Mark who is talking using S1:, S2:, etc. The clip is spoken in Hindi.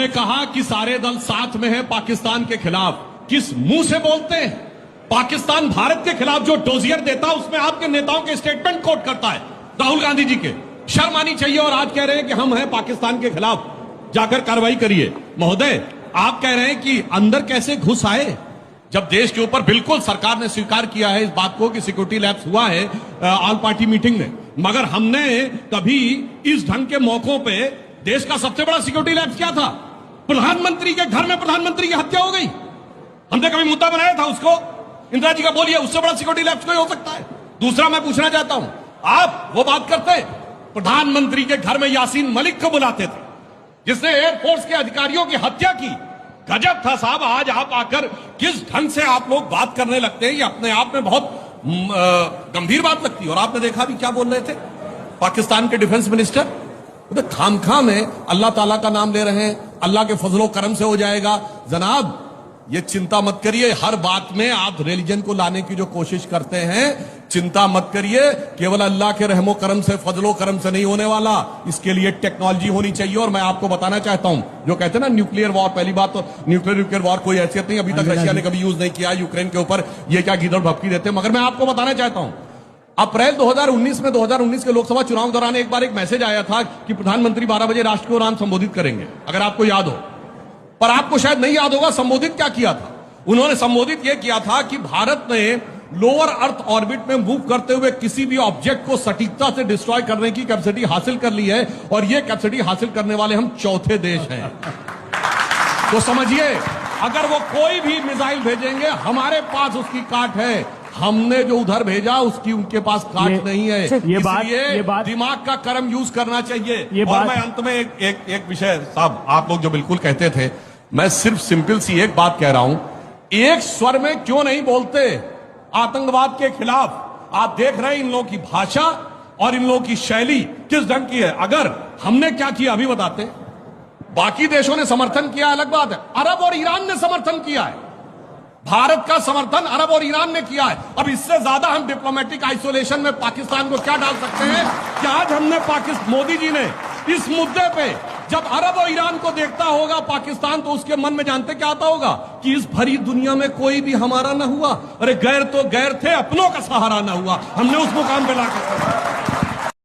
S1: उन्होंने कहा कि सारे दल साथ में हैं पाकिस्तान के खिलाफ। किस मुंह से बोलते हैं? पाकिस्तान भारत के खिलाफ जो डोजियर देता है उसमें आपके नेताओं के स्टेटमेंट कोट करता है, राहुल गांधी जी के। शर्म आनी चाहिए। और आज कह रहे हैं कि हम हैं पाकिस्तान के खिलाफ, जाकर कार्रवाई करिए। महोदय, आप कह रहे हैं कि अंदर कैसे घुस आए, जब देश के ऊपर बिल्कुल सरकार ने स्वीकार किया है इस बात को कि सिक्योरिटी लैप्स हुआ है ऑल पार्टी मीटिंग में, मगर हमने कभी इस ढंग के मौकों पे देश का सबसे बड़ा सिक्योरिटी लैप्स क्या था? प्रधानमंत्री के घर में प्रधानमंत्री की हत्या हो गई। हमने कभी मुद्दा बनाया था उसको? इंदिरा जी का बोलिए, उससे बड़ा सिक्योरिटी लैप्स कोई हो सकता है? दूसरा मैं पूछना चाहता हूं, आप वो बात करते प्रधानमंत्री के घर में यासीन मलिक को बुलाते थे जिसने एयरफोर्स के अधिकारियों की हत्या की। गजब था साहब। आज आप आकर किस ढंग से आप लोग बात करने लगते हैं, ये अपने आप में बहुत गंभीर बात लगती है। और आपने देखा भी क्या बोल रहे थे पाकिस्तान के डिफेंस मिनिस्टर, तो खामखा में अल्लाह ताला का नाम ले रहे हैं, अल्लाह के फजलो करम से हो जाएगा। जनाब, ये चिंता मत करिए, हर बात में आप रिलीजन को लाने की जो कोशिश करते हैं, चिंता मत करिए, केवल अल्लाह के रहमो करम से, फजलो करम से नहीं होने वाला। इसके लिए टेक्नोलॉजी होनी चाहिए। और मैं आपको बताना चाहता हूं, जो कहते हैं ना न्यूक्लियर वॉर, पहली बात तो न्यूक्लियर वॉर कोई हैसियत नहीं, अभी तक रशिया ने कभी यूज नहीं किया यूक्रेन के ऊपर। ये क्या गीदड़ भपकी देते हैं। मगर मैं आपको बताना चाहता हूं, अप्रैल 2019 में 2019 के लोकसभा चुनाव दौरान एक बार एक मैसेज आया था कि प्रधानमंत्री 12 बजे राष्ट्र को नाम संबोधित करेंगे, अगर आपको याद हो। पर आपको शायद नहीं याद होगा संबोधित क्या किया था। उन्होंने संबोधित यह किया था कि भारत ने लोअर अर्थ ऑर्बिट में मूव करते हुए किसी भी ऑब्जेक्ट को सटीकता से डिस्ट्रॉय करने की कैपेसिटी हासिल कर ली है, और यह कैपेसिटी हासिल करने वाले हम चौथे देश हैं। तो समझिए, अगर वो कोई भी मिसाइल भेजेंगे, हमारे पास उसकी काट है। हमने जो उधर भेजा उसकी उनके पास काट नहीं है। ये बात दिमाग का कर्म यूज करना चाहिए। और मैं अंत में एक विषय, साहब आप लोग जो बिल्कुल कहते थे, मैं सिर्फ सिंपल सी एक बात कह रहा हूं, एक स्वर में क्यों नहीं बोलते आतंकवाद के खिलाफ? आप देख रहे हैं इन लोगों की भाषा और इन लोगों की शैली किस ढंग की है। अगर हमने क्या किया अभी बताते। बाकी देशों ने समर्थन किया अलग बात है, अरब और ईरान ने समर्थन किया है। भारत का समर्थन अरब और ईरान ने किया है। अब इससे ज्यादा हम डिप्लोमेटिक आइसोलेशन में पाकिस्तान को क्या डाल सकते हैं कि आज हमने मोदी जी ने इस मुद्दे पे जब अरब और ईरान को देखता होगा पाकिस्तान, तो उसके मन में जानते क्या आता होगा कि इस भरी दुनिया में कोई भी हमारा ना हुआ। अरे गैर तो गैर थे, अपनों का सहारा ना हुआ। हमने उस मुकाम पे लाकर